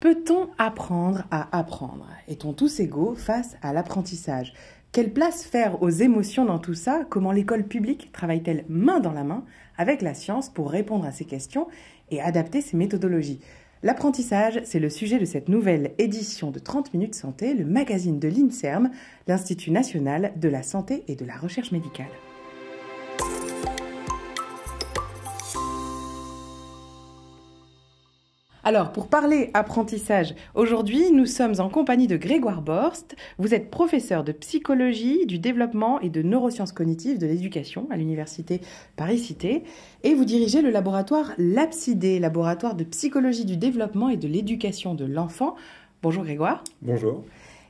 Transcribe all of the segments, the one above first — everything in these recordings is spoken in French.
Peut-on apprendre à apprendre? Est-on tous égaux face à l'apprentissage? Quelle place faire aux émotions dans tout ça? Comment l'école publique travaille-t-elle main dans la main avec la science pour répondre à ces questions et adapter ses méthodologies? L'apprentissage, c'est le sujet de cette nouvelle édition de 30 minutes santé, le magazine de l'INSERM, l'Institut national de la santé et de la recherche médicale. Alors, pour parler apprentissage, aujourd'hui, nous sommes en compagnie de Grégoire Borst. Vous êtes professeur de psychologie, du développement et de neurosciences cognitives de l'éducation à l'université Paris-Cité. Et vous dirigez le laboratoire LabCIDE, laboratoire de psychologie du développement et de l'éducation de l'enfant. Bonjour Grégoire. Bonjour.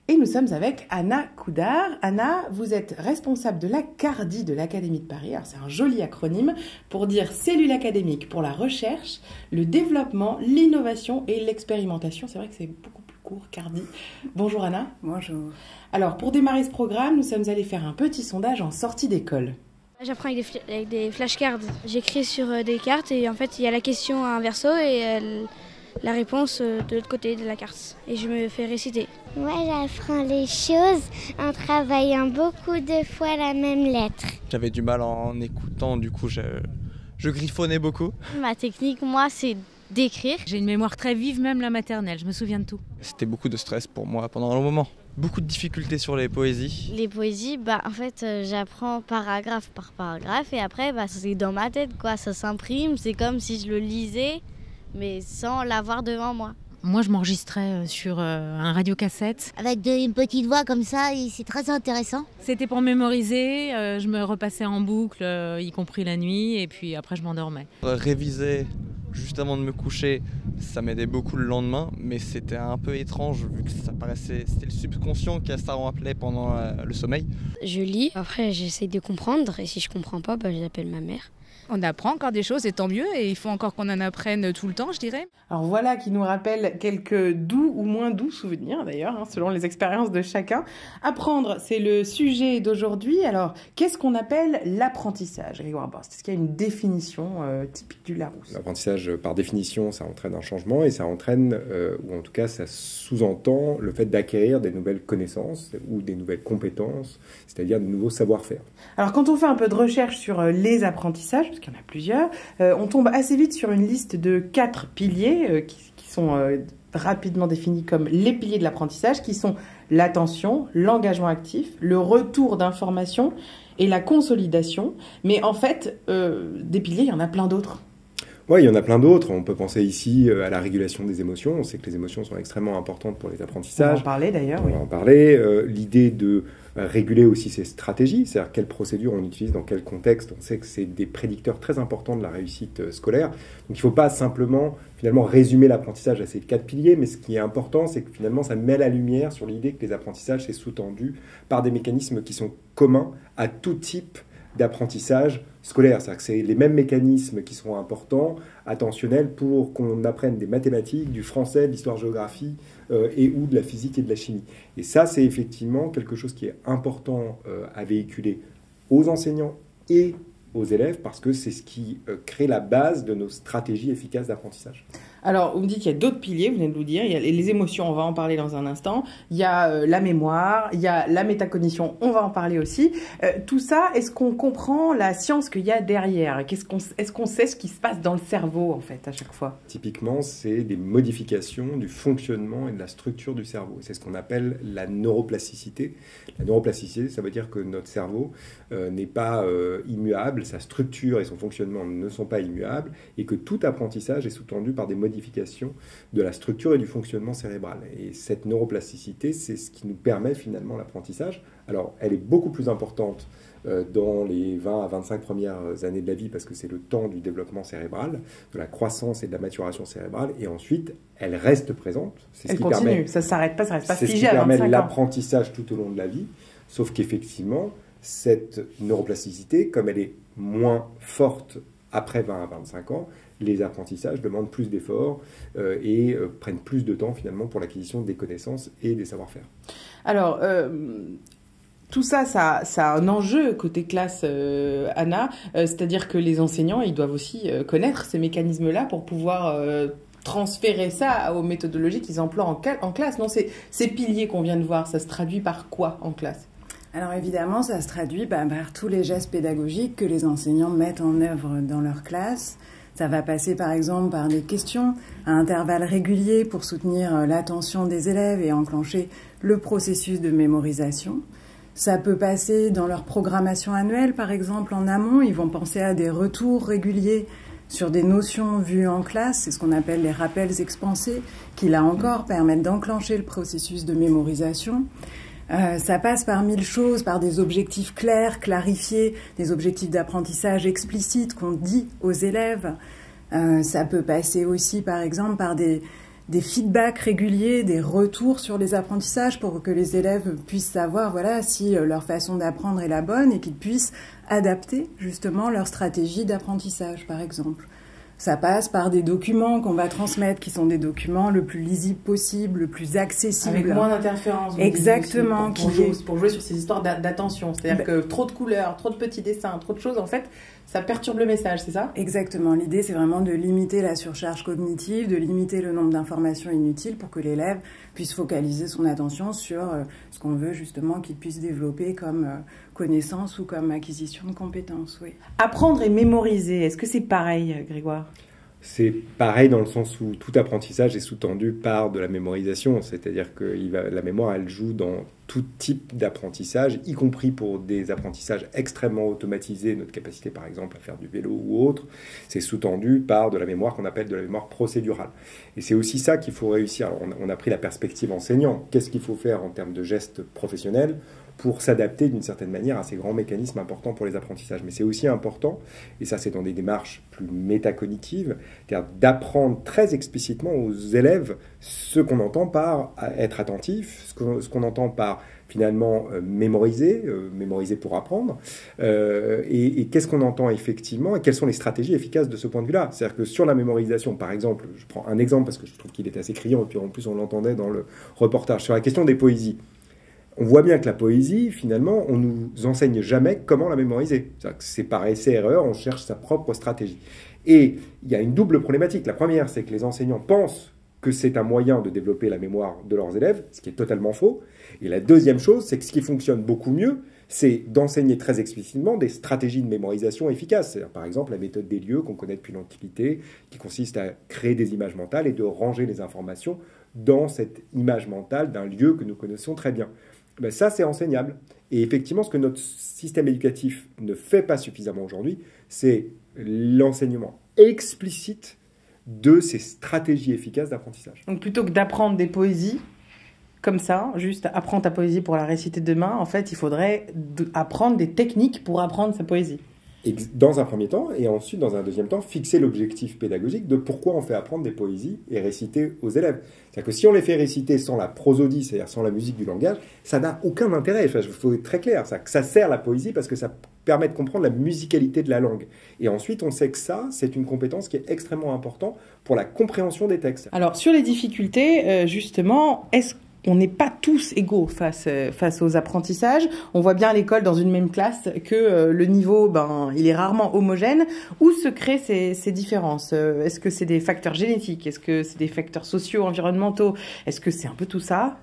Et nous sommes avec Anna Coudard. Anna, vous êtes responsable de la CARDI de l'Académie de Paris. Alors c'est un joli acronyme pour dire cellule académique pour la recherche, le développement, l'innovation et l'expérimentation. C'est vrai que c'est beaucoup plus court, CARDI. Bonjour Anna. Bonjour. Alors pour démarrer ce programme, nous sommes allés faire un petit sondage en sortie d'école. J'apprends avec des flashcards. J'écris sur des cartes et en fait il y a la question à un verso et la réponse de l'autre côté de la carte. Et je me fais réciter. Moi, j'apprends les choses en travaillant beaucoup de fois la même lettre. J'avais du mal en écoutant, du coup je griffonnais beaucoup. Ma technique, moi, c'est d'écrire. J'ai une mémoire très vive, même la maternelle, je me souviens de tout. C'était beaucoup de stress pour moi pendant un moment. Beaucoup de difficultés sur les poésies. Les poésies, en fait, j'apprends paragraphe par paragraphe et après, c'est dans ma tête, quoi. Ça s'imprime, c'est comme si je le lisais, mais sans l'avoir devant moi. Moi, je m'enregistrais sur un radiocassette. Avec une petite voix comme ça, c'est très intéressant. C'était pour mémoriser, je me repassais en boucle, y compris la nuit, et puis après je m'endormais. Réviser juste avant de me coucher, ça m'aidait beaucoup le lendemain, mais c'était un peu étrange vu que c'était le subconscient qui ça rappelait pendant le sommeil. Je lis, après j'essaie de comprendre et si je comprends pas, j'appelle ma mère. On apprend encore des choses et tant mieux, et il faut encore qu'on en apprenne tout le temps, je dirais. Alors voilà qui nous rappelle quelques doux ou moins doux souvenirs d'ailleurs, selon les expériences de chacun. Apprendre, c'est le sujet d'aujourd'hui. Alors, qu'est-ce qu'on appelle l'apprentissage, Grégoire Borst? Est-ce qu'il y a une définition typique du Larousse? L'apprentissage, par définition, ça entraîne un changement et ça entraîne, ou en tout cas ça sous-entend le fait d'acquérir des nouvelles connaissances ou des nouvelles compétences, c'est-à-dire de nouveaux savoir-faire. Alors quand on fait un peu de recherche sur les apprentissages, parce qu'il y en a plusieurs, on tombe assez vite sur une liste de 4 piliers qui sont rapidement définis comme les piliers de l'apprentissage, qui sont l'attention, l'engagement actif, le retour d'informations et la consolidation. Mais en fait, des piliers, il y en a plein d'autres. Oui, il y en a plein d'autres. On peut penser ici à la régulation des émotions. On sait que les émotions sont extrêmement importantes pour les apprentissages. On va en parler d'ailleurs. On va en parler. L'idée de réguler aussi ses stratégies, c'est-à-dire quelles procédures on utilise, dans quel contexte. On sait que c'est des prédicteurs très importants de la réussite scolaire. Donc il ne faut pas simplement finalement résumer l'apprentissage à ces 4 piliers, mais ce qui est important, c'est que finalement ça met la lumière sur l'idée que les apprentissages, c'est sous-tendu par des mécanismes qui sont communs à tout type d'apprentissage scolaire. C'est-à-dire que c'est les mêmes mécanismes qui sont importants, attentionnels, pour qu'on apprenne des mathématiques, du français, de l'histoire-géographie et ou de la physique et de la chimie. Et ça, c'est effectivement quelque chose qui est important à véhiculer aux enseignants et aux élèves, parce que c'est ce qui crée la base de nos stratégies efficaces d'apprentissage. Alors, on me dit qu'il y a d'autres piliers, vous venez de nous dire, il y a les émotions, on va en parler dans un instant, il y a la mémoire, il y a la métacognition, on va en parler aussi. Tout ça, est-ce qu'on comprend la science qu'il y a derrière? Est-ce qu'on sait ce qui se passe dans le cerveau, en fait, à chaque fois? Typiquement, c'est des modifications du fonctionnement et de la structure du cerveau. C'est ce qu'on appelle la neuroplasticité. La neuroplasticité, ça veut dire que notre cerveau n'est pas immuable, sa structure et son fonctionnement ne sont pas immuables, et que tout apprentissage est sous-tendu par des modifications de la structure et du fonctionnement cérébral. Et cette neuroplasticité, c'est ce qui nous permet finalement l'apprentissage. Alors, elle est beaucoup plus importante dans les 20 à 25 premières années de la vie, parce que c'est le temps du développement cérébral, de la croissance et de la maturation cérébrale, et ensuite, elle reste présente. Elle continue, ça ne s'arrête pas, ça ne reste pas figé C'est à 25 ans. ce qui permet l'apprentissage tout au long de la vie, sauf qu'effectivement, cette neuroplasticité, comme elle est moins forte après 20 à 25 ans, les apprentissages demandent plus d'efforts et prennent plus de temps finalement pour l'acquisition des connaissances et des savoir-faire. Alors, tout ça, ça a un enjeu côté classe, Anna, c'est-à-dire que les enseignants, ils doivent aussi connaître ces mécanismes-là pour pouvoir transférer ça aux méthodologies qu'ils emploient en classe. Non, ces piliers qu'on vient de voir, ça se traduit par quoi en classe? Alors évidemment, ça se traduit par tous les gestes pédagogiques que les enseignants mettent en œuvre dans leur classe. Ça va passer par exemple par des questions à intervalles réguliers pour soutenir l'attention des élèves et enclencher le processus de mémorisation. Ça peut passer dans leur programmation annuelle, par exemple en amont. Ils vont penser à des retours réguliers sur des notions vues en classe. C'est ce qu'on appelle les rappels expansés, qui là encore permettent d'enclencher le processus de mémorisation. Ça passe par 1000 choses, par des objectifs clairs, clarifiés, des objectifs d'apprentissage explicites qu'on dit aux élèves. Ça peut passer aussi, par exemple, par des feedbacks réguliers, des retours sur les apprentissages pour que les élèves puissent savoir si leur façon d'apprendre est la bonne et qu'ils puissent adapter justement leur stratégie d'apprentissage, par exemple. Ça passe par des documents qu'on va transmettre, qui sont des documents le plus lisibles possible, le plus accessible. Avec moins d'interférences. Exactement. Pour jouer sur ces histoires d'attention. C'est-à-dire que trop de couleurs, trop de petits dessins, trop de choses, en fait, ça perturbe le message, c'est ça? Exactement. L'idée, c'est vraiment de limiter la surcharge cognitive, de limiter le nombre d'informations inutiles pour que l'élève puisse focaliser son attention sur ce qu'on veut justement qu'il puisse développer comme connaissance ou comme acquisition de compétences. Oui. Apprendre et mémoriser, est-ce que c'est pareil, Grégoire? C'est pareil dans le sens où tout apprentissage est sous-tendu par de la mémorisation, c'est-à-dire que la mémoire, elle joue dans tout type d'apprentissage, y compris pour des apprentissages extrêmement automatisés, notre capacité par exemple à faire du vélo ou autre, c'est sous-tendu par de la mémoire qu'on appelle de la mémoire procédurale. Et c'est aussi ça qu'il faut réussir. Alors, on a pris la perspective enseignant, qu'est-ce qu'il faut faire en termes de gestes professionnels pour s'adapter d'une certaine manière à ces grands mécanismes importants pour les apprentissages. Mais c'est aussi important, et ça c'est dans des démarches plus métacognitives, c'est-à-dire d'apprendre très explicitement aux élèves ce qu'on entend par être attentif, ce qu'on entend par finalement mémoriser pour apprendre, et qu'est-ce qu'on entend effectivement, et quelles sont les stratégies efficaces de ce point de vue-là. C'est-à-dire que sur la mémorisation, par exemple, je prends un exemple parce que je trouve qu'il est assez criant, et puis en plus on l'entendait dans le reportage, sur la question des poésies. On voit bien que la poésie, finalement, on nous enseigne jamais comment la mémoriser. C'est par essai-erreur, on cherche sa propre stratégie. Et il y a une double problématique. La première, c'est que les enseignants pensent que c'est un moyen de développer la mémoire de leurs élèves, ce qui est totalement faux. Et la deuxième chose, c'est que ce qui fonctionne beaucoup mieux, c'est d'enseigner très explicitement des stratégies de mémorisation efficaces. C'est-à-dire, par exemple, la méthode des lieux qu'on connaît depuis l'Antiquité, qui consiste à créer des images mentales et de ranger les informations dans cette image mentale d'un lieu que nous connaissons très bien. Ben ça, c'est enseignable. Et effectivement, ce que notre système éducatif ne fait pas suffisamment aujourd'hui, c'est l'enseignement explicite de ces stratégies efficaces d'apprentissage. Donc plutôt que d'apprendre des poésies, comme ça, juste apprendre ta poésie pour la réciter demain, en fait, il faudrait apprendre des techniques pour apprendre sa poésie. Dans un premier temps, et ensuite, dans un deuxième temps, fixer l'objectif pédagogique de pourquoi on fait apprendre des poésies et réciter aux élèves. C'est-à-dire que si on les fait réciter sans la prosodie, c'est-à-dire sans la musique du langage, ça n'a aucun intérêt. Enfin, il faut être très clair. Ça sert la poésie parce que ça permet de comprendre la musicalité de la langue. Et ensuite, on sait que ça, c'est une compétence qui est extrêmement importante pour la compréhension des textes. Alors, sur les difficultés, justement, on n'est pas tous égaux face aux apprentissages. On voit bien à l'école, dans une même classe, que le niveau, il est rarement homogène. Où se créent ces différences? Est-ce que c'est des facteurs génétiques? Est-ce que c'est des facteurs sociaux, environnementaux? Est-ce que c'est un peu tout ça?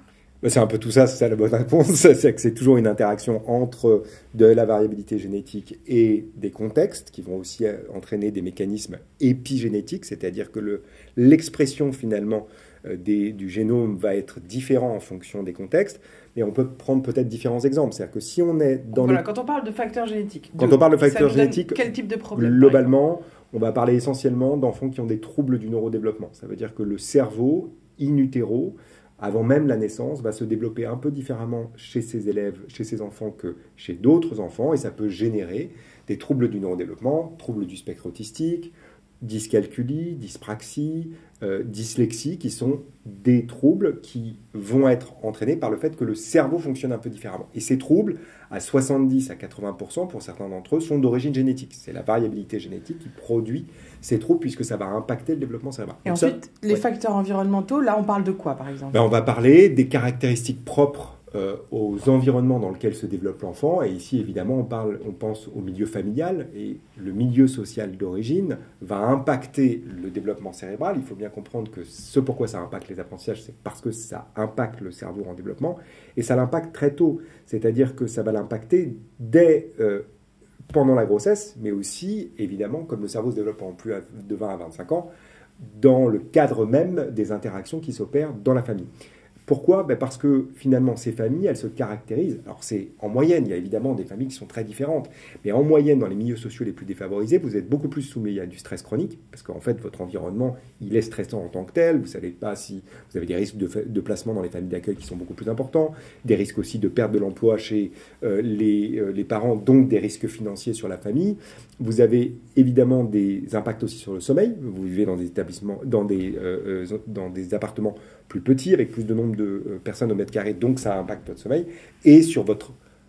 C'est un peu tout ça, c'est ça la bonne réponse. C'est que c'est toujours une interaction entre de la variabilité génétique et des contextes qui vont aussi entraîner des mécanismes épigénétiques, c'est-à-dire que l'expression finalement du génome va être différent en fonction des contextes, mais on peut prendre peut-être différents exemples. C'est-à-dire que si on est dans quand on parle de facteurs génétiques, quel type de problème? Globalement, on va parler essentiellement d'enfants qui ont des troubles du neurodéveloppement. Ça veut dire que le cerveau, in utero, avant même la naissance, va se développer un peu différemment chez ces élèves, chez ces enfants que chez d'autres enfants, et ça peut générer des troubles du neurodéveloppement, troubles du spectre autistique, dyscalculie, dyspraxie, dyslexie, qui sont des troubles qui vont être entraînés par le fait que le cerveau fonctionne un peu différemment. Et ces troubles, à 70 à 80% pour certains d'entre eux, sont d'origine génétique. C'est la variabilité génétique qui produit ces troubles, puisque ça va impacter le développement cérébral. Et donc ensuite, les facteurs environnementaux, là on parle de quoi par exemple? On va parler des caractéristiques propres aux environnements dans lesquels se développe l'enfant. Et ici, évidemment, on pense au milieu familial. Et le milieu social d'origine va impacter le développement cérébral. Il faut bien comprendre que ce pourquoi ça impacte les apprentissages, c'est parce que ça impacte le cerveau en développement. Et ça l'impacte très tôt. C'est-à-dire que ça va l'impacter dès pendant la grossesse, mais aussi, évidemment, comme le cerveau se développe en plus de 20 à 25 ans, dans le cadre même des interactions qui s'opèrent dans la famille. Pourquoi ? Parce que finalement, ces familles, elles se caractérisent. Alors, c'est en moyenne, il y a évidemment des familles qui sont très différentes, mais en moyenne, dans les milieux sociaux les plus défavorisés, vous êtes beaucoup plus soumis à du stress chronique, parce qu'en fait, votre environnement, il est stressant en tant que tel. Vous ne savez pas si vous avez des risques de placement dans les familles d'accueil qui sont beaucoup plus importants, des risques aussi de perte de l'emploi chez les parents, donc des risques financiers sur la famille. Vous avez évidemment des impacts aussi sur le sommeil. Vous vivez dans des établissements, dans des appartements plus petits, avec plus de nombre de personnes au mètre carré, donc ça impacte votre sommeil, et sur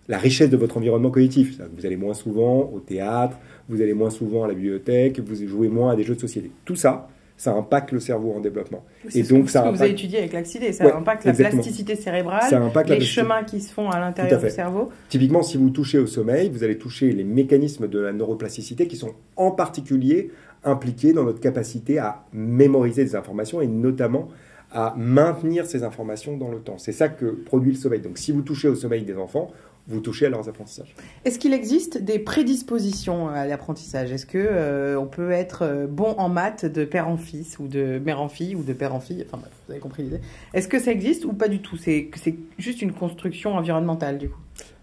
la richesse de votre environnement cognitif. Vous allez moins souvent au théâtre, vous allez moins souvent à la bibliothèque, vous jouez moins à des jeux de société. Tout ça, ça impacte le cerveau en développement. C'est ce que vous avez étudié avec l'ACCID, ça impacte la plasticité cérébrale, les chemins qui se font à l'intérieur du cerveau. Typiquement, si vous touchez au sommeil, vous allez toucher les mécanismes de la neuroplasticité qui sont en particulier impliqués dans notre capacité à mémoriser des informations et notamment à maintenir ces informations dans le temps. C'est ça que produit le sommeil. Donc si vous touchez au sommeil des enfants, vous touchez à leurs apprentissages. Est-ce qu'il existe des prédispositions à l'apprentissage ? Est-ce qu'on peut être bon en maths de père en fils, ou de mère en fille, ou de père en fille ? Enfin bref, vous avez compris l'idée. Est-ce que ça existe ou pas du tout ? C'est juste une construction environnementale du coup ?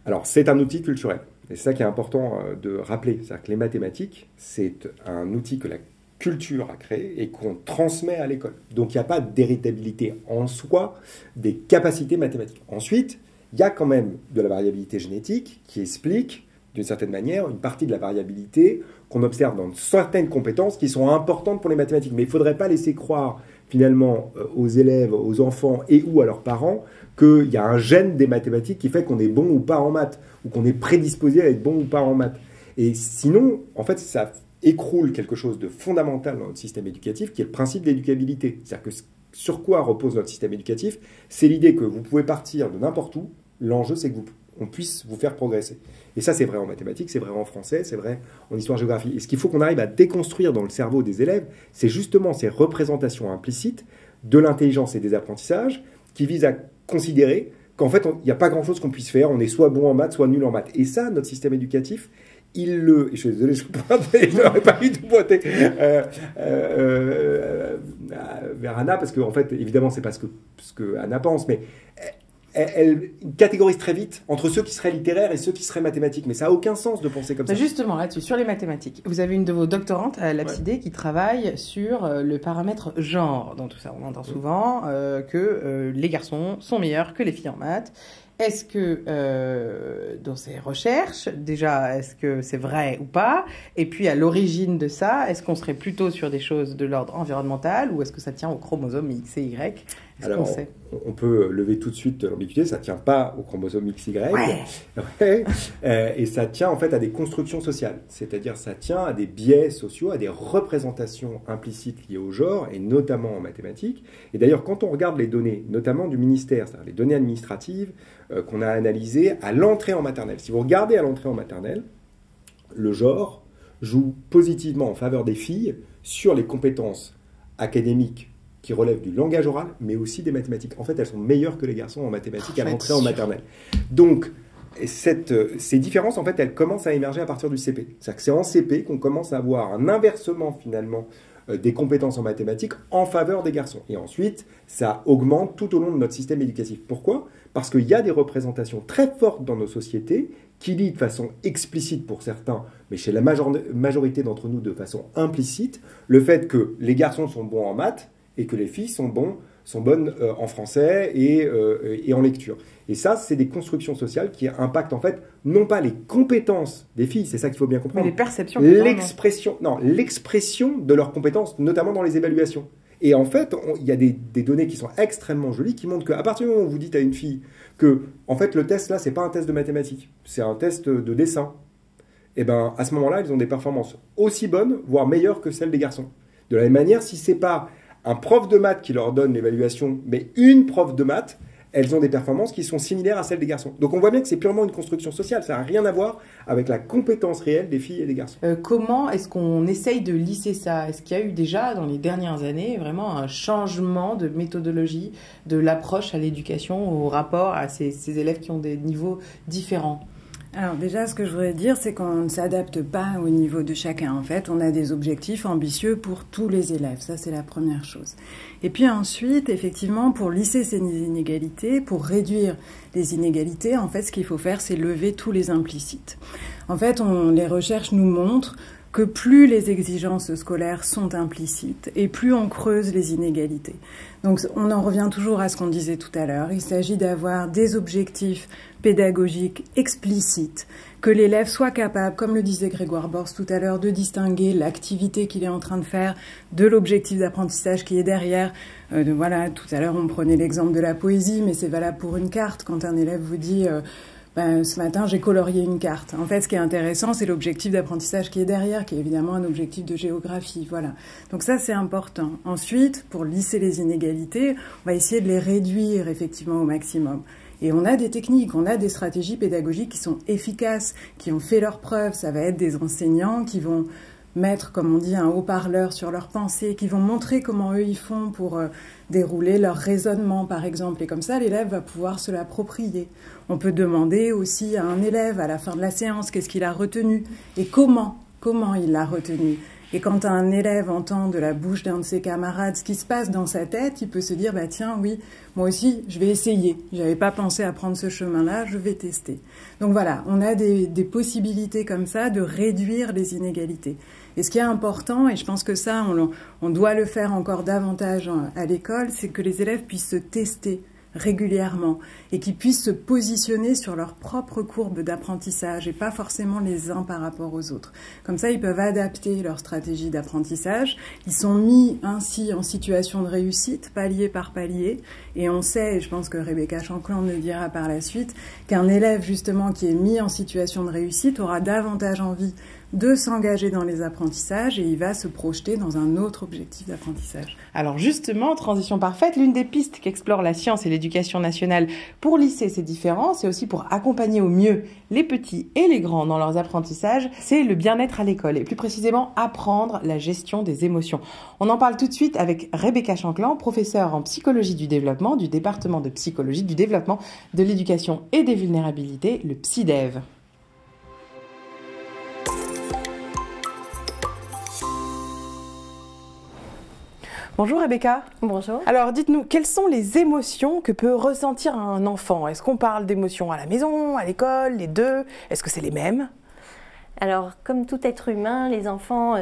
Alors c'est un outil culturel. Et c'est ça qui est important de rappeler. C'est-à-dire que les mathématiques, c'est un outil que la culture à créer et qu'on transmet à l'école. Donc il n'y a pas d'héritabilité en soi des capacités mathématiques. Ensuite, il y a quand même de la variabilité génétique qui explique, d'une certaine manière, une partie de la variabilité qu'on observe dans certaines compétences qui sont importantes pour les mathématiques. Mais il ne faudrait pas laisser croire, finalement, aux élèves, aux enfants et ou à leurs parents qu'il y a un gène des mathématiques qui fait qu'on est bon ou pas en maths, ou qu'on est prédisposé à être bon ou pas en maths. Et sinon, en fait, ça écroule quelque chose de fondamental dans notre système éducatif, qui est le principe d'éducabilité. C'est-à-dire que sur quoi repose notre système éducatif ? C'est l'idée que vous pouvez partir de n'importe où. L'enjeu, c'est qu'on puisse vous faire progresser. Et ça, c'est vrai en mathématiques, c'est vrai en français, c'est vrai en histoire-géographie. Et ce qu'il faut qu'on arrive à déconstruire dans le cerveau des élèves, c'est justement ces représentations implicites de l'intelligence et des apprentissages qui visent à considérer qu'en fait, il n'y a pas grand-chose qu'on puisse faire. On est soit bon en maths, soit nul en maths. Et ça, notre système éducatif, et je suis désolé, je n'aurais pas eu de pointer vers Anna, parce qu'en fait, évidemment, c'est pas ce que Anna pense, mais elle catégorise très vite entre ceux qui seraient littéraires et ceux qui seraient mathématiques. Mais ça n'a aucun sens de penser comme ça. Justement, là-dessus, sur les mathématiques, vous avez une de vos doctorantes à l'ACCID qui travaille sur le paramètre genre dans tout ça. On entend souvent que les garçons sont meilleurs que les filles en maths. Est-ce que, dans ces recherches, déjà, est-ce que c'est vrai ou pas ? Et puis, à l'origine de ça, est-ce qu'on serait plutôt sur des choses de l'ordre environnemental ou est-ce que ça tient aux chromosomes X et Y ? Alors, on peut lever tout de suite l'ambiguïté, ça ne tient pas au chromosome XY, et ça tient en fait à des constructions sociales, c'est-à-dire ça tient à des biais sociaux, à des représentations implicites liées au genre, et notamment en mathématiques. Et d'ailleurs, quand on regarde les données, notamment du ministère, c'est-à-dire les données administratives qu'on a analysées à l'entrée en maternelle, si vous regardez à l'entrée en maternelle, le genre joue positivement en faveur des filles sur les compétences académiques qui relèvent du langage oral, mais aussi des mathématiques. En fait, elles sont meilleures que les garçons en mathématiques à l'entrée en maternelle. Donc, ces différences, en fait, elles commencent à émerger à partir du CP. C'est-à-dire que c'est en CP qu'on commence à avoir un inversement, finalement, des compétences en mathématiques en faveur des garçons. Et ensuite, ça augmente tout au long de notre système éducatif. Pourquoi ? Parce qu'il y a des représentations très fortes dans nos sociétés qui lient de façon explicite pour certains, mais chez la majorité d'entre nous de façon implicite, le fait que les garçons sont bons en maths et que les filles sont bonnes en français et en lecture. Et ça, c'est des constructions sociales qui impactent en fait non pas les compétences des filles, c'est ça qu'il faut bien comprendre. Mais les perceptions. L'expression de leurs compétences, notamment dans les évaluations. Et en fait, il y a des données qui sont extrêmement jolies qui montrent qu'à partir du moment où vous dites à une fille que en fait le test là, c'est pas un test de mathématiques, c'est un test de dessin, et ben à ce moment-là, ils ont des performances aussi bonnes, voire meilleures que celles des garçons. De la même manière, si c'est pas un prof de maths qui leur donne l'évaluation, mais une prof de maths, elles ont des performances qui sont similaires à celles des garçons. Donc on voit bien que c'est purement une construction sociale, ça n'a rien à voir avec la compétence réelle des filles et des garçons. Comment est-ce qu'on essaye de lisser ça? Est-ce qu'il y a eu déjà dans les dernières années vraiment un changement de méthodologie, de l'approche à l'éducation, au rapport à ces élèves qui ont des niveaux différents? Alors déjà, ce que je voudrais dire, c'est qu'on ne s'adapte pas au niveau de chacun. En fait, on a des objectifs ambitieux pour tous les élèves. Ça, c'est la première chose. Et puis ensuite, effectivement, pour lisser ces inégalités, pour réduire les inégalités, en fait, ce qu'il faut faire, c'est lever tous les implicites. En fait, les recherches nous montrent que plus les exigences scolaires sont implicites et plus on creuse les inégalités. Donc on en revient toujours à ce qu'on disait tout à l'heure. Il s'agit d'avoir des objectifs pédagogiques explicites, que l'élève soit capable, comme le disait Grégoire Bors tout à l'heure, de distinguer l'activité qu'il est en train de faire de l'objectif d'apprentissage qui est derrière. Voilà, tout à l'heure on prenait l'exemple de la poésie, mais c'est valable pour une carte. Quand un élève vous dit ce matin, j'ai colorié une carte. En fait, ce qui est intéressant, c'est l'objectif d'apprentissage qui est derrière, qui est évidemment un objectif de géographie. Voilà. Donc ça, c'est important. Ensuite, pour lisser les inégalités, on va essayer de les réduire effectivement au maximum. Et on a des techniques, on a des stratégies pédagogiques qui sont efficaces, qui ont fait leurs preuves. Ça va être des enseignants qui vont mettre, comme on dit, un haut-parleur sur leurs pensées, qui vont montrer comment eux ils font pour dérouler leur raisonnement, par exemple. Et comme ça, l'élève va pouvoir se l'approprier. On peut demander aussi à un élève, à la fin de la séance, qu'est-ce qu'il a retenu et comment il l'a retenu. Et quand un élève entend de la bouche d'un de ses camarades ce qui se passe dans sa tête, il peut se dire, tiens, oui, moi aussi, je vais essayer. Je n'avais pas pensé à prendre ce chemin-là, je vais tester. Donc voilà, on a des possibilités comme ça de réduire les inégalités. Et ce qui est important, et je pense que ça, on doit le faire encore davantage à l'école, c'est que les élèves puissent se tester régulièrement et qu'ils puissent se positionner sur leur propre courbe d'apprentissage et pas forcément les uns par rapport aux autres. Comme ça, ils peuvent adapter leur stratégie d'apprentissage. Ils sont mis ainsi en situation de réussite, palier par palier. Et on sait, et je pense que Rebecca Chanclan le dira par la suite, qu'un élève justement qui est mis en situation de réussite aura davantage envie de s'engager dans les apprentissages et il va se projeter dans un autre objectif d'apprentissage. Alors justement, transition parfaite, l'une des pistes qu'explore la science et l'éducation nationale pour lisser ces différences et aussi pour accompagner au mieux les petits et les grands dans leurs apprentissages, c'est le bien-être à l'école et plus précisément apprendre la gestion des émotions. On en parle tout de suite avec Rebecca Chanclan, professeure en psychologie du développement du département de psychologie du développement, de l'éducation et des vulnérabilités, le PsyDev. Bonjour Rebecca. Bonjour. Alors dites-nous, quelles sont les émotions que peut ressentir un enfant? Est-ce qu'on parle d'émotions à la maison, à l'école, les deux? Est-ce que c'est les mêmes? Alors, comme tout être humain, les enfants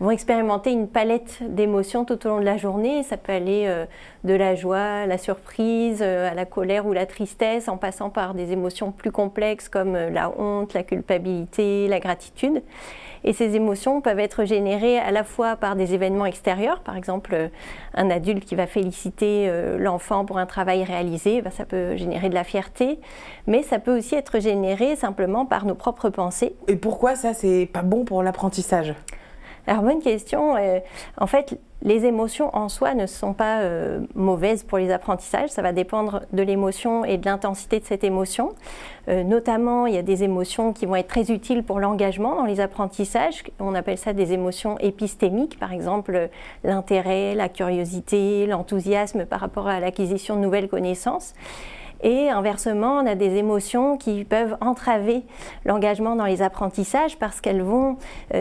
vont expérimenter une palette d'émotions tout au long de la journée. Ça peut aller de la joie, la surprise, à la colère ou la tristesse, en passant par des émotions plus complexes comme la honte, la culpabilité, la gratitude. Et ces émotions peuvent être générées à la fois par des événements extérieurs, par exemple un adulte qui va féliciter l'enfant pour un travail réalisé, ça peut générer de la fierté, mais ça peut aussi être généré simplement par nos propres pensées. Et pourquoi ça, c'est pas bon pour l'apprentissage? Alors, bonne question. En fait, les émotions en soi ne sont pas mauvaises pour les apprentissages. Ça va dépendre de l'émotion et de l'intensité de cette émotion. Notamment, il y a des émotions qui vont être très utiles pour l'engagement dans les apprentissages. On appelle ça des émotions épistémiques, par exemple l'intérêt, la curiosité, l'enthousiasme par rapport à l'acquisition de nouvelles connaissances. Et inversement, on a des émotions qui peuvent entraver l'engagement dans les apprentissages parce qu'elles vont,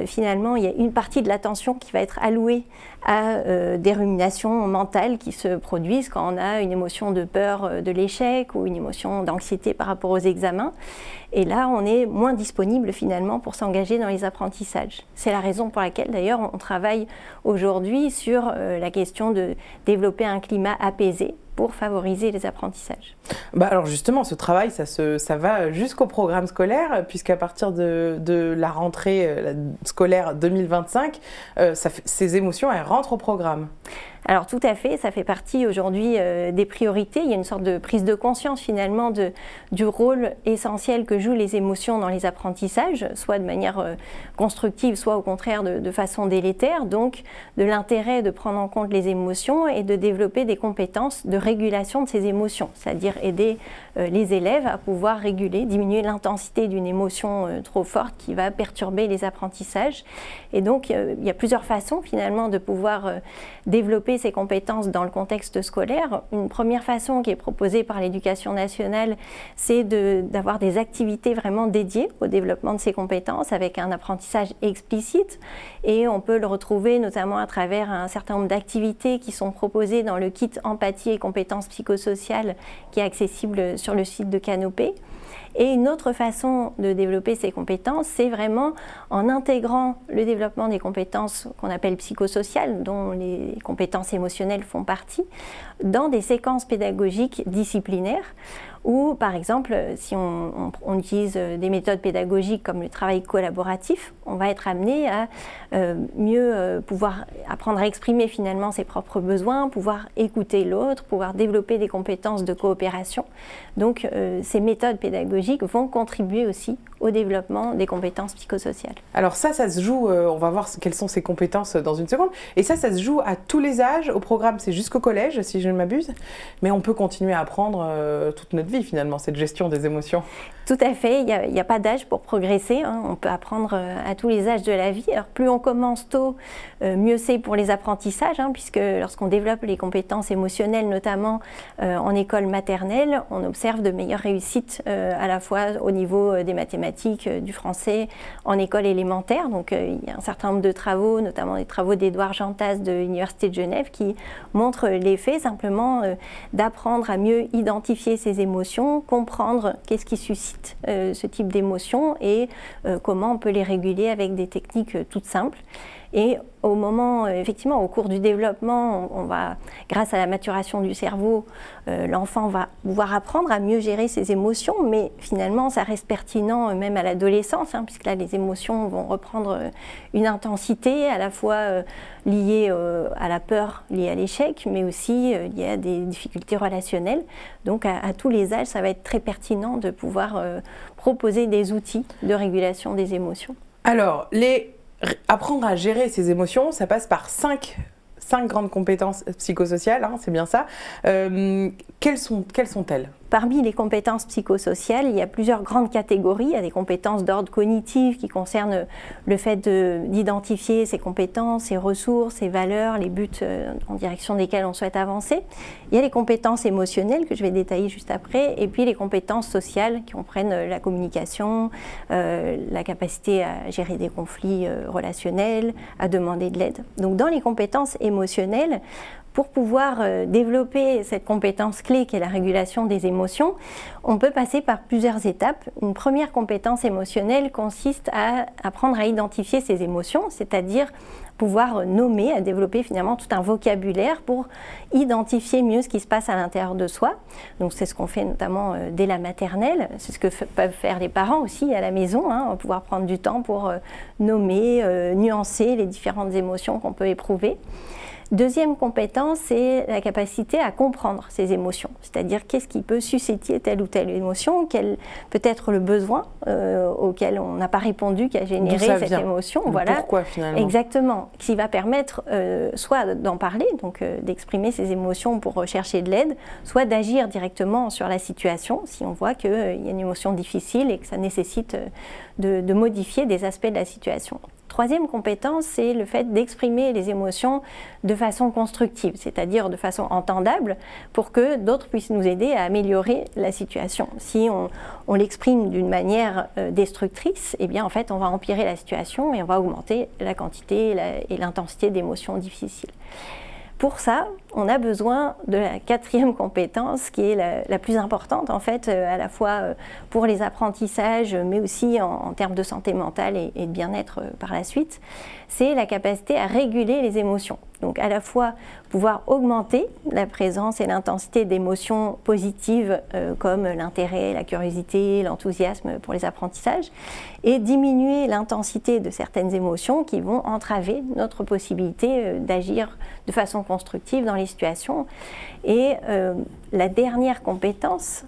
finalement, il y a une partie de l'attention qui va être allouée à des ruminations mentales qui se produisent quand on a une émotion de peur de l'échec ou une émotion d'anxiété par rapport aux examens. Et là, on est moins disponible finalement pour s'engager dans les apprentissages. C'est la raison pour laquelle d'ailleurs on travaille aujourd'hui sur la question de développer un climat apaisé pour favoriser les apprentissages. Alors justement, ce travail, ça va jusqu'au programme scolaire, puisqu'à partir de la rentrée scolaire 2025, ces émotions, elles rentrent au programme. Alors tout à fait, ça fait partie aujourd'hui des priorités. Il y a une sorte de prise de conscience finalement du rôle essentiel que jouent les émotions dans les apprentissages, soit de manière constructive, soit au contraire de façon délétère. Donc de l'intérêt de prendre en compte les émotions et de développer des compétences de régulation de ces émotions, c'est-à-dire aider les élèves à pouvoir réguler, diminuer l'intensité d'une émotion trop forte qui va perturber les apprentissages. Et donc il y a plusieurs façons finalement de pouvoir développer ces compétences dans le contexte scolaire. Une première façon qui est proposée par l'Éducation nationale, c'est d'avoir des activités vraiment dédiées au développement de ces compétences avec un apprentissage explicite, et on peut le retrouver notamment à travers un certain nombre d'activités qui sont proposées dans le kit empathie et compétences psychosociales qui est accessible sur le site de Canopé. Et une autre façon de développer ces compétences, c'est vraiment en intégrant le développement des compétences qu'on appelle psychosociales, dont les compétences émotionnelles font partie, dans des séquences pédagogiques disciplinaires, où par exemple, si on utilise des méthodes pédagogiques comme le travail collaboratif, on va être amené à mieux pouvoir apprendre à exprimer finalement ses propres besoins, pouvoir écouter l'autre, pouvoir développer des compétences de coopération. Donc ces méthodes pédagogiques vont contribuer aussi au développement des compétences psychosociales. Alors ça se joue, on va voir quelles sont ces compétences dans une seconde, et ça se joue à tous les âges. Au programme, c'est jusqu'au collège, si je ne m'abuse, mais on peut continuer à apprendre toute notre vie finalement, cette gestion des émotions. Tout à fait, il n'y a pas d'âge pour progresser, hein. On peut apprendre à tous les âges de la vie. Alors plus on commence tôt, mieux c'est pour les apprentissages, hein, puisque lorsqu'on développe les compétences émotionnelles, notamment en école maternelle, on observe de meilleures réussites à la fois au niveau des mathématiques, du français, en école élémentaire. Donc il y a un certain nombre de travaux, notamment des travaux d'Édouard Jantas de l'Université de Genève, qui montrent l'effet simplement d'apprendre à mieux identifier ses émotions, comprendre qu'est-ce qui suscite ce type d'émotions et comment on peut les réguler avec des techniques toutes simples. Et au moment, effectivement, au cours du développement, on va, grâce à la maturation du cerveau, l'enfant va pouvoir apprendre à mieux gérer ses émotions, mais finalement, ça reste pertinent même à l'adolescence, hein, puisque là, les émotions vont reprendre une intensité à la fois liée à la peur, liée à l'échec, mais aussi liée à des difficultés relationnelles. Donc, à tous les âges, ça va être très pertinent de pouvoir proposer des outils de régulation des émotions. Alors, apprendre à gérer ses émotions, ça passe par cinq grandes compétences psychosociales, hein, c'est bien ça. Quelles sont-elles ? Parmi les compétences psychosociales, il y a plusieurs grandes catégories. Il y a des compétences d'ordre cognitif qui concernent le fait d'identifier ses compétences, ses ressources, ses valeurs, les buts en direction desquels on souhaite avancer. Il y a les compétences émotionnelles que je vais détailler juste après, et puis les compétences sociales qui comprennent la communication, la capacité à gérer des conflits relationnels, à demander de l'aide. Donc dans les compétences émotionnelles, pour pouvoir développer cette compétence clé qui est la régulation des émotions, on peut passer par plusieurs étapes. Une première compétence émotionnelle consiste à apprendre à identifier ses émotions, c'est-à-dire pouvoir nommer, à développer finalement tout un vocabulaire pour identifier mieux ce qui se passe à l'intérieur de soi. Donc c'est ce qu'on fait notamment dès la maternelle, c'est ce que peuvent faire les parents aussi à la maison, hein, pouvoir prendre du temps pour nommer, nuancer les différentes émotions qu'on peut éprouver. Deuxième compétence, c'est la capacité à comprendre ses émotions, c'est-à-dire qu'est-ce qui peut susciter telle ou telle émotion, quel peut être le besoin auquel on n'a pas répondu, qui a généré cette émotion. Voilà. Pourquoi finalement ? Exactement, qui va permettre soit d'en parler, donc d'exprimer ses émotions pour rechercher de l'aide, soit d'agir directement sur la situation si on voit qu'il y a une émotion difficile et que ça nécessite de modifier des aspects de la situation. Troisième compétence, c'est le fait d'exprimer les émotions de façon constructive, c'est-à-dire de façon entendable, pour que d'autres puissent nous aider à améliorer la situation. Si on l'exprime d'une manière destructrice, eh bien en fait on va empirer la situation et on va augmenter la quantité et l'intensité d'émotions difficiles. Pour ça, on a besoin de la quatrième compétence qui est la plus importante en fait, à la fois pour les apprentissages, mais aussi en termes de santé mentale et de bien-être par la suite. C'est la capacité à réguler les émotions. Donc à la fois pouvoir augmenter la présence et l'intensité d'émotions positives comme l'intérêt, la curiosité, l'enthousiasme pour les apprentissages, et diminuer l'intensité de certaines émotions qui vont entraver notre possibilité d'agir de façon constructive dans les situations. Et la dernière compétence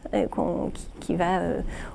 qui va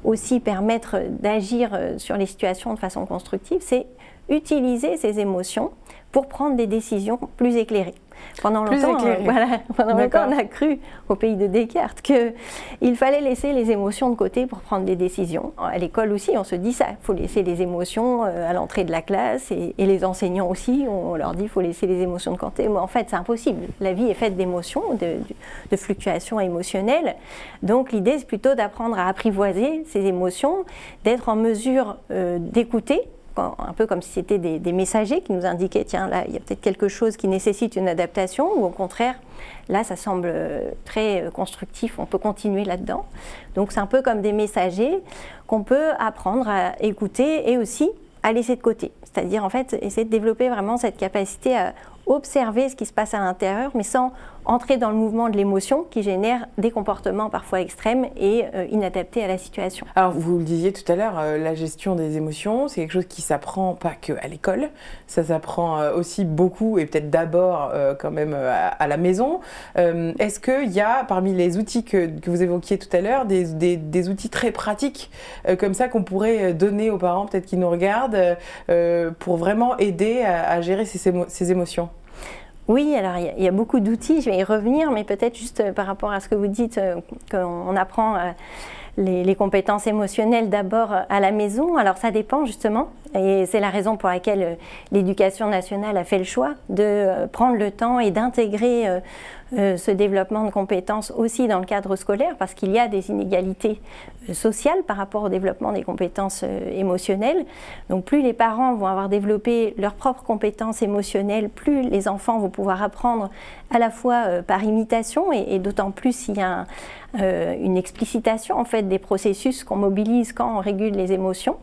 aussi permettre d'agir sur les situations de façon constructive, c'est utiliser ces émotions pour prendre des décisions plus éclairées. Pendant longtemps, on a cru au pays de Descartes qu'il fallait laisser les émotions de côté pour prendre des décisions. À l'école aussi, on se dit ça, il faut laisser les émotions à l'entrée de la classe, et les enseignants aussi, on leur dit qu'il faut laisser les émotions de côté. Mais en fait, c'est impossible. La vie est faite d'émotions, de fluctuations émotionnelles. Donc l'idée, c'est plutôt d'apprendre à apprivoiser ces émotions, d'être en mesure d'écouter, un peu comme si c'était des messagers qui nous indiquaient, tiens, là, il y a peut-être quelque chose qui nécessite une adaptation, ou au contraire, là, ça semble très constructif, on peut continuer là-dedans. Donc, c'est un peu comme des messagers qu'on peut apprendre à écouter et aussi à laisser de côté. C'est-à-dire, en fait, essayer de développer vraiment cette capacité à observer ce qui se passe à l'intérieur, mais sans entrer dans le mouvement de l'émotion qui génère des comportements parfois extrêmes et inadaptés à la situation. Alors, vous le disiez tout à l'heure, la gestion des émotions, c'est quelque chose qui s'apprend pas qu'à l'école, ça s'apprend aussi beaucoup et peut-être d'abord quand même à la maison. Est-ce qu'il y a, parmi les outils que vous évoquiez tout à l'heure, des outils très pratiques comme ça qu'on pourrait donner aux parents, peut-être qui nous regardent, pour vraiment aider à gérer ces émotions ? Oui, alors il y a beaucoup d'outils, je vais y revenir, mais peut-être juste par rapport à ce que vous dites, qu'on apprend les compétences émotionnelles d'abord à la maison. Alors ça dépend justement, et c'est la raison pour laquelle l'Éducation nationale a fait le choix de prendre le temps et d'intégrer ce développement de compétences aussi dans le cadre scolaire, parce qu'il y a des inégalités sociales par rapport au développement des compétences émotionnelles. Donc plus les parents vont avoir développé leurs propres compétences émotionnelles, plus les enfants vont pouvoir apprendre à la fois par imitation, et d'autant plus s'il y a une explicitation en fait des processus qu'on mobilise quand on régule les émotions.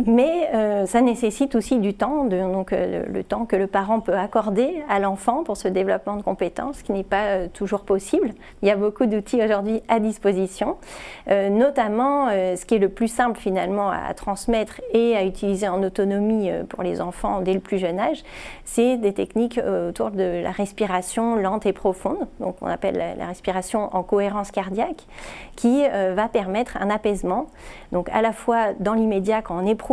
Mais ça nécessite aussi du temps, donc le temps que le parent peut accorder à l'enfant pour ce développement de compétences, ce qui n'est pas toujours possible. Il y a beaucoup d'outils aujourd'hui à disposition, notamment ce qui est le plus simple finalement à transmettre et à utiliser en autonomie pour les enfants dès le plus jeune âge, c'est des techniques autour de la respiration lente et profonde, donc on appelle la respiration en cohérence cardiaque, qui va permettre un apaisement, donc à la fois dans l'immédiat quand on éprouve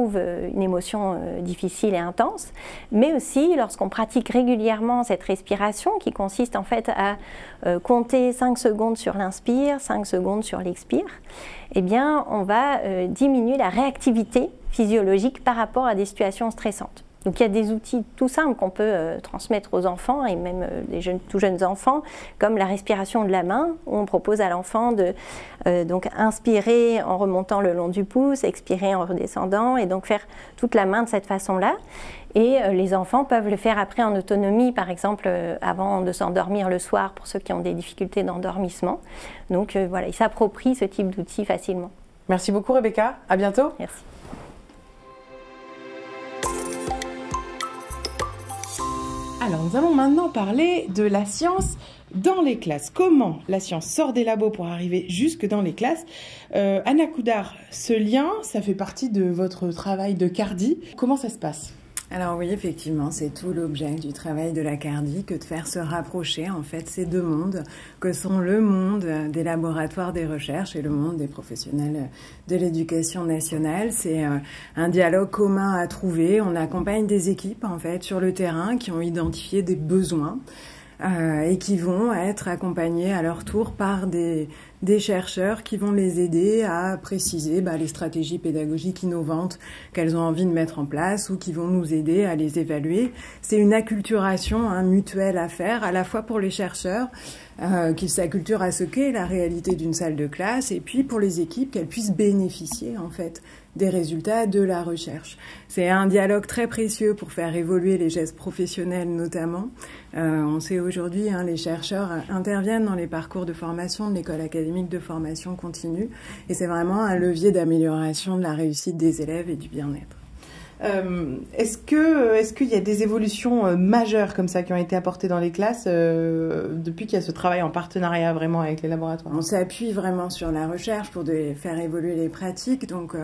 une émotion difficile et intense, mais aussi lorsqu'on pratique régulièrement cette respiration qui consiste en fait à compter 5 secondes sur l'inspire, 5 secondes sur l'expire, eh bien on va diminuer la réactivité physiologique par rapport à des situations stressantes. Donc il y a des outils tout simples qu'on peut transmettre aux enfants, et même des tout jeunes enfants, comme la respiration de la main, où on propose à l'enfant de donc inspirer en remontant le long du pouce, expirer en redescendant, et donc faire toute la main de cette façon-là. Et les enfants peuvent le faire après en autonomie, par exemple avant de s'endormir le soir, pour ceux qui ont des difficultés d'endormissement. Donc voilà, ils s'approprient ce type d'outils facilement. Merci beaucoup Rebecca, à bientôt. Merci. Alors, nous allons maintenant parler de la science dans les classes. Comment la science sort des labos pour arriver jusque dans les classes. Anna Coudard, ce lien, ça fait partie de votre travail de Cardi. Comment ça se passe ? Alors oui, effectivement, c'est tout l'objet du travail de la Cardi, que de faire se rapprocher en fait ces deux mondes, que sont le monde des laboratoires des recherches et le monde des professionnels de l'éducation nationale. C'est un dialogue commun à trouver. On accompagne des équipes en fait sur le terrain qui ont identifié des besoins et qui vont être accompagnés à leur tour par des chercheurs qui vont les aider à préciser les stratégies pédagogiques innovantes qu'elles ont envie de mettre en place, ou qui vont nous aider à les évaluer. C'est une acculturation mutuelle à faire, à la fois pour les chercheurs, qu'ils s'acculturent à ce qu'est la réalité d'une salle de classe, et puis pour les équipes, qu'elles puissent bénéficier en fait des résultats de la recherche. C'est un dialogue très précieux pour faire évoluer les gestes professionnels notamment. On sait aujourd'hui, les chercheurs interviennent dans les parcours de formation de l'école académique de formation continue, et c'est vraiment un levier d'amélioration de la réussite des élèves et du bien-être. Est-ce qu'il y a des évolutions majeures comme ça qui ont été apportées dans les classes depuis qu'il y a ce travail en partenariat vraiment avec les laboratoires? On s'appuie vraiment sur la recherche pour faire évoluer les pratiques. Donc,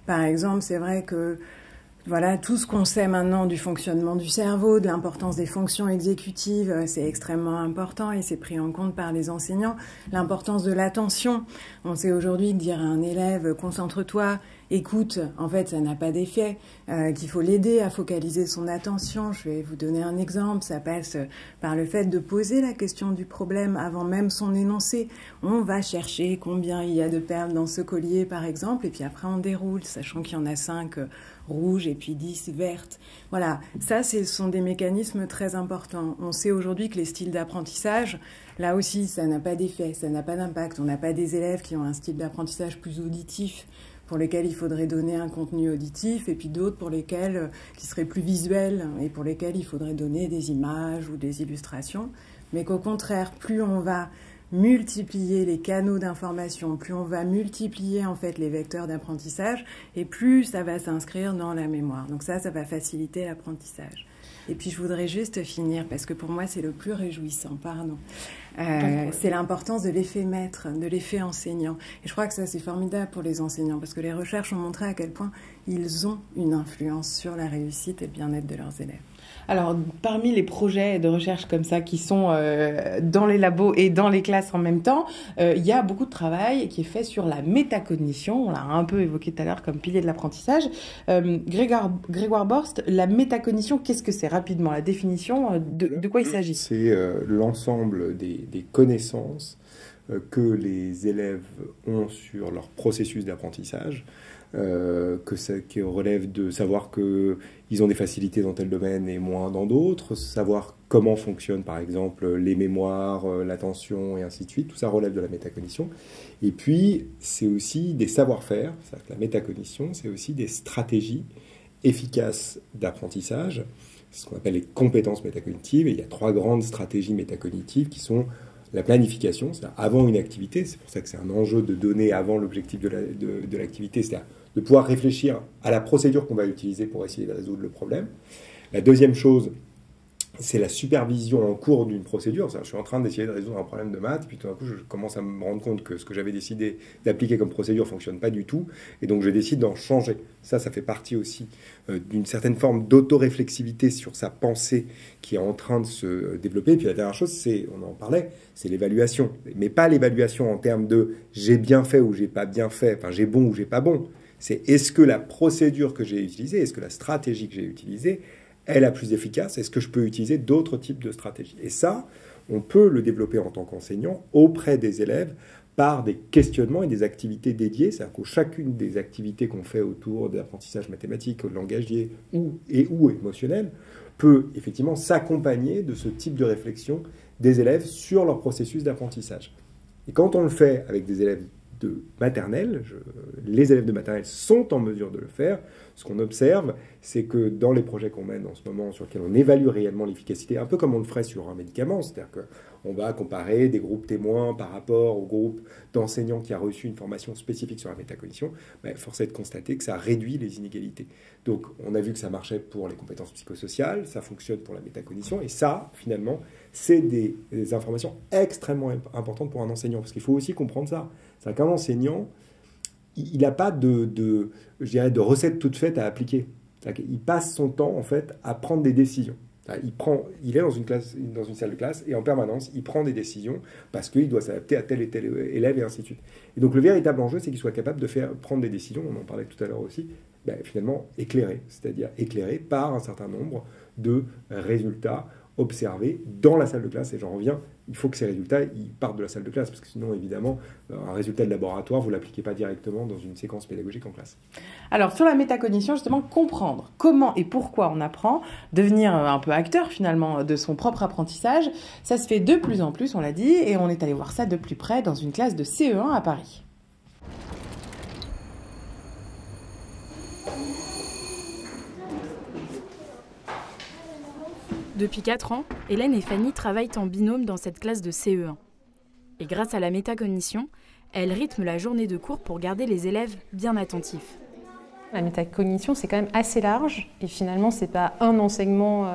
par exemple, c'est vrai que voilà, tout ce qu'on sait maintenant du fonctionnement du cerveau, de l'importance des fonctions exécutives, c'est extrêmement important et c'est pris en compte par les enseignants. L'importance de l'attention. On sait aujourd'hui que dire à un élève « concentre-toi », écoute, en fait, ça n'a pas d'effet, qu'il faut l'aider à focaliser son attention. Je vais vous donner un exemple. Ça passe par le fait de poser la question du problème avant même son énoncé. On va chercher combien il y a de perles dans ce collier, par exemple, et puis après on déroule, sachant qu'il y en a 5 rouges et puis 10 vertes. Voilà, ça, ce sont des mécanismes très importants. On sait aujourd'hui que les styles d'apprentissage, là aussi, ça n'a pas d'effet, ça n'a pas d'impact. On n'a pas des élèves qui ont un style d'apprentissage plus auditif, pour lesquels il faudrait donner un contenu auditif, et puis d'autres pour lesquels qui seraient plus visuels et pour lesquels il faudrait donner des images ou des illustrations. Mais qu'au contraire, plus on va multiplier les canaux d'information, plus on va multiplier en fait les vecteurs d'apprentissage, et plus ça va s'inscrire dans la mémoire. Donc ça va faciliter l'apprentissage. Et puis je voudrais juste finir, parce que pour moi c'est le plus réjouissant, c'est l'importance de l'effet maître, de l'effet enseignant. Et je crois que ça c'est formidable pour les enseignants, parce que les recherches ont montré à quel point ils ont une influence sur la réussite et le bien-être de leurs élèves. Alors, parmi les projets de recherche comme ça qui sont dans les labos et dans les classes en même temps, il y a beaucoup de travail qui est fait sur la métacognition. On l'a un peu évoqué tout à l'heure comme pilier de l'apprentissage. Grégoire Borst, la métacognition, qu'est-ce que c'est rapidement? La définition, de quoi il s'agit? C'est l'ensemble des connaissances que les élèves ont sur leur processus d'apprentissage. Qui relève de savoir qu'ils ont des facilités dans tel domaine et moins dans d'autres, savoir comment fonctionnent par exemple les mémoires, l'attention et ainsi de suite, tout ça relève de la métacognition. Et puis c'est aussi des savoir-faire, c'est-à-dire que la métacognition c'est aussi des stratégies efficaces d'apprentissage, c'est ce qu'on appelle les compétences métacognitives, et il y a 3 grandes stratégies métacognitives qui sont la planification, c'est-à-dire avant une activité, c'est pour ça que c'est un enjeu de donner avant l'objectif de l'activité, c'est-à-dire de pouvoir réfléchir à la procédure qu'on va utiliser pour essayer de résoudre le problème. La deuxième chose, c'est la supervision en cours d'une procédure. C'est-à-dire, je suis en train d'essayer de résoudre un problème de maths, puis tout d'un coup, je commence à me rendre compte que ce que j'avais décidé d'appliquer comme procédure ne fonctionne pas du tout, et donc je décide d'en changer. Ça fait partie aussi d'une certaine forme d'autoréflexivité sur sa pensée qui est en train de se développer. Et puis la dernière chose, on en parlait, c'est l'évaluation. Mais pas l'évaluation en termes de « j'ai bien fait » ou « j'ai pas bien fait », enfin « j'ai bon » ou « j'ai pas bon ». C'est est-ce que la procédure que j'ai utilisée, est-ce que la stratégie que j'ai utilisée est la plus efficace? Est-ce que je peux utiliser d'autres types de stratégies? Et ça, on peut le développer en tant qu'enseignant auprès des élèves par des questionnements et des activités dédiées. C'est-à-dire que chacune des activités qu'on fait autour de l'apprentissage mathématique, langagier ou émotionnel peut effectivement s'accompagner de ce type de réflexion des élèves sur leur processus d'apprentissage. Et quand on le fait avec des élèves de maternelle, les élèves de maternelle sont en mesure de le faire. Ce qu'on observe, c'est que dans les projets qu'on mène en ce moment, sur lesquels on évalue réellement l'efficacité, un peu comme on le ferait sur un médicament, c'est-à-dire qu'on va comparer des groupes témoins par rapport au groupe d'enseignants qui a reçu une formation spécifique sur la métacognition, force est de constater que ça réduit les inégalités. Donc on a vu que ça marchait pour les compétences psychosociales, ça fonctionne pour la métacognition, et ça, finalement, c'est des informations extrêmement importantes pour un enseignant, parce qu'il faut aussi comprendre ça. C'est-à-dire qu'un enseignant, il n'a pas de recette toute faite à appliquer. Il passe son temps, en fait, à prendre des décisions. Il est dans une salle de classe, et en permanence, il prend des décisions parce qu'il doit s'adapter à tel et tel élève, et ainsi de suite. Et donc, le véritable enjeu, c'est qu'il soit capable de prendre des décisions, on en parlait tout à l'heure aussi, finalement éclairées, c'est-à-dire éclairées par un certain nombre de résultats observés dans la salle de classe. Et j'en reviens, il faut que ces résultats ils partent de la salle de classe, parce que sinon, évidemment, un résultat de laboratoire, vous ne l'appliquez pas directement dans une séquence pédagogique en classe. Alors, sur la métacognition, justement, comprendre comment et pourquoi on apprend, devenir un peu acteur, finalement, de son propre apprentissage, ça se fait de plus en plus, on l'a dit, et on est allé voir ça de plus près dans une classe de CE1 à Paris. Depuis 4 ans, Hélène et Fanny travaillent en binôme dans cette classe de CE1. Et grâce à la métacognition, elles rythment la journée de cours pour garder les élèves bien attentifs. La métacognition, c'est quand même assez large et finalement, c'est pas un enseignement,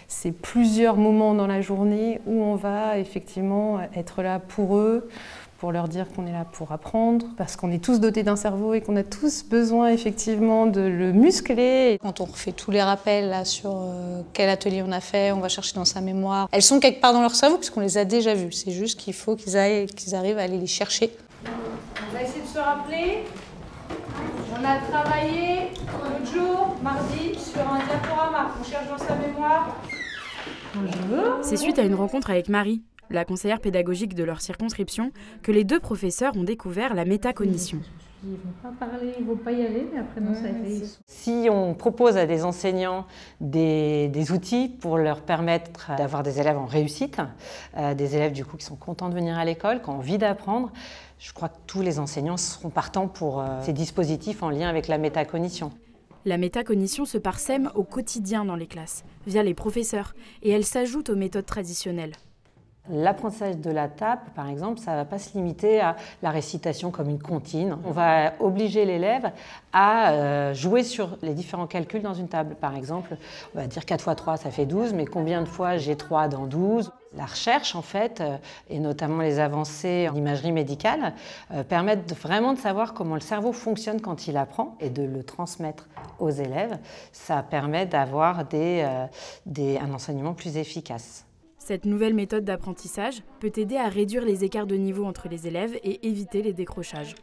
c'est plusieurs moments dans la journée où on va effectivement être là pour eux, pour leur dire qu'on est là pour apprendre, parce qu'on est tous dotés d'un cerveau et qu'on a tous besoin effectivement de le muscler. Quand on refait tous les rappels là, sur quel atelier on a fait, on va chercher dans sa mémoire. Elles sont quelque part dans leur cerveau puisqu'on les a déjà vues. C'est juste qu'il faut qu'ils arrivent à aller les chercher. On va essayer de se rappeler. On a travaillé l'autre jour, mardi, sur un diaporama. On cherche dans sa mémoire. Bonjour. C'est suite à une rencontre avec Marie, la conseillère pédagogique de leur circonscription, que les deux professeurs ont découvert la métacognition. Ils ne vont pas parler, ils ne vont pas y aller, mais après, non, ça a été... Si on propose à des enseignants des outils pour leur permettre d'avoir des élèves en réussite, des élèves du coup qui sont contents de venir à l'école, qui ont envie d'apprendre, je crois que tous les enseignants seront partants pour ces dispositifs en lien avec la métacognition. La métacognition se parsème au quotidien dans les classes, via les professeurs, et elle s'ajoute aux méthodes traditionnelles. L'apprentissage de la tape, par exemple, ça ne va pas se limiter à la récitation comme une comptine. On va obliger l'élève à jouer sur les différents calculs dans une table. Par exemple, on va dire 4 x 3, ça fait 12, mais combien de fois j'ai 3 dans 12 ? La recherche, en fait, et notamment les avancées en imagerie médicale, permettent vraiment de savoir comment le cerveau fonctionne quand il apprend et de le transmettre aux élèves. Ça permet d'avoir un enseignement plus efficace. Cette nouvelle méthode d'apprentissage peut aider à réduire les écarts de niveau entre les élèves et éviter les décrochages.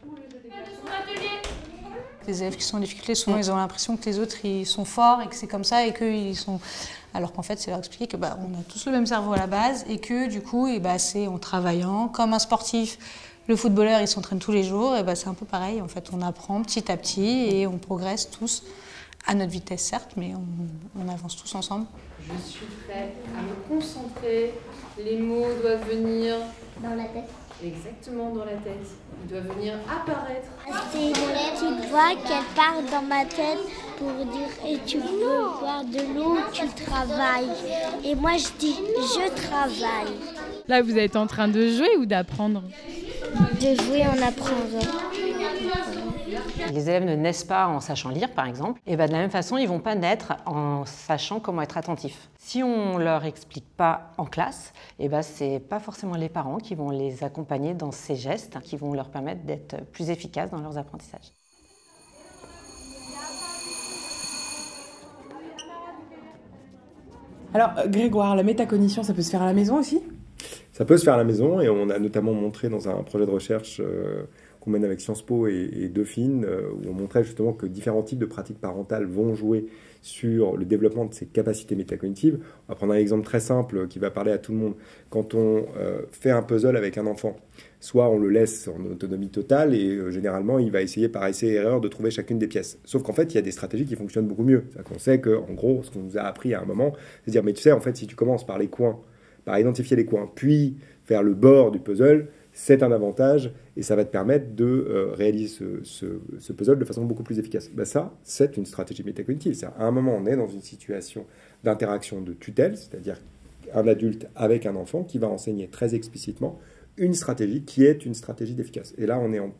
Les élèves qui sont en difficulté, souvent ils ont l'impression que les autres ils sont forts et que c'est comme ça et qu'ils sont... Alors qu'en fait c'est leur expliquer que on a tous le même cerveau à la base et que du coup c'est en travaillant comme un sportif. Le footballeur il s'entraîne tous les jours et c'est un peu pareil. En fait on apprend petit à petit et on progresse tous à notre vitesse certes, mais on avance tous ensemble. Je suis prête à me concentrer. Les mots doivent venir dans la tête. Exactement dans la tête. Ils doivent venir apparaître. C'est une petite voix qu'elle part dans ma tête pour dire et tu veux boire de l'eau, tu travailles. Et moi je dis je travaille. Là vous êtes en train de jouer ou d'apprendre? De jouer en apprendre. Les élèves ne naissent pas en sachant lire, par exemple, et de la même façon, ils ne vont pas naître en sachant comment être attentifs. Si on ne leur explique pas en classe, ce n'est pas forcément les parents qui vont les accompagner dans ces gestes qui vont leur permettre d'être plus efficaces dans leurs apprentissages. Alors, Grégoire, la métacognition, ça peut se faire à la maison aussi ? Ça peut se faire à la maison, et on a notamment montré dans un projet de recherche qu'on mène avec Sciences Po et Dauphine, où on montrait justement que différents types de pratiques parentales vont jouer sur le développement de ces capacités métacognitives. On va prendre un exemple très simple qui va parler à tout le monde. Quand on fait un puzzle avec un enfant, soit on le laisse en autonomie totale et généralement il va essayer par essai et erreur de trouver chacune des pièces. Sauf qu'en fait il y a des stratégies qui fonctionnent beaucoup mieux. C'est-à-dire qu'on sait qu'en gros ce qu'on nous a appris à un moment, c'est de dire mais tu sais en fait si tu commences par les coins, par identifier les coins, puis faire le bord du puzzle, c'est un avantage et ça va te permettre de réaliser ce puzzle de façon beaucoup plus efficace. Ça, c'est une stratégie métacognitive. À un moment, on est dans une situation d'interaction de tutelle, c'est-à-dire un adulte avec un enfant qui va enseigner très explicitement une stratégie qui est une stratégie d'efficace. Et là, on est en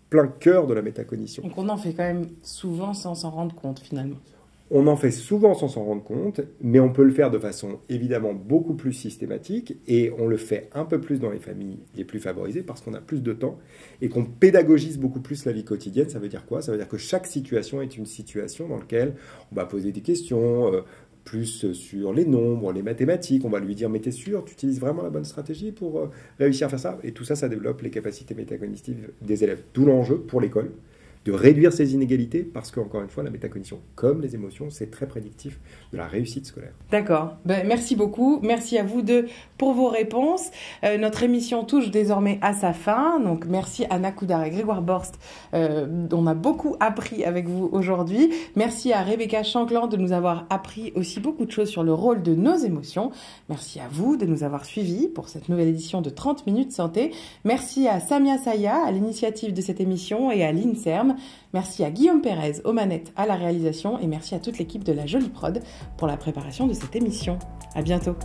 plein cœur de la métacognition. Donc on en fait quand même souvent sans s'en rendre compte finalement. On en fait souvent sans s'en rendre compte, mais on peut le faire de façon évidemment beaucoup plus systématique et on le fait un peu plus dans les familles les plus favorisées parce qu'on a plus de temps et qu'on pédagogise beaucoup plus la vie quotidienne. Ça veut dire quoi? Ça veut dire que chaque situation est une situation dans laquelle on va poser des questions plus sur les nombres, les mathématiques. On va lui dire mais t'es sûr, tu utilises vraiment la bonne stratégie pour réussir à faire ça? Et tout ça, ça développe les capacités métacognitives des élèves. D'où l'enjeu pour l'école de réduire ces inégalités, parce qu'encore une fois, la métacognition, comme les émotions, c'est très prédictif de la réussite scolaire. D'accord. Merci beaucoup. Merci à vous deux pour vos réponses. Notre émission touche désormais à sa fin. Donc, merci Anna Coudard et Grégoire Borst. On a beaucoup appris avec vous aujourd'hui. Merci à Rebecca Chanclan de nous avoir appris aussi beaucoup de choses sur le rôle de nos émotions. Merci à vous de nous avoir suivis pour cette nouvelle édition de 30 minutes santé. Merci à Samia Saya à l'initiative de cette émission et à l'INSERM. Merci à Guillaume Pérez aux manettes à la réalisation et merci à toute l'équipe de la Jolie Prod pour la préparation de cette émission. À bientôt.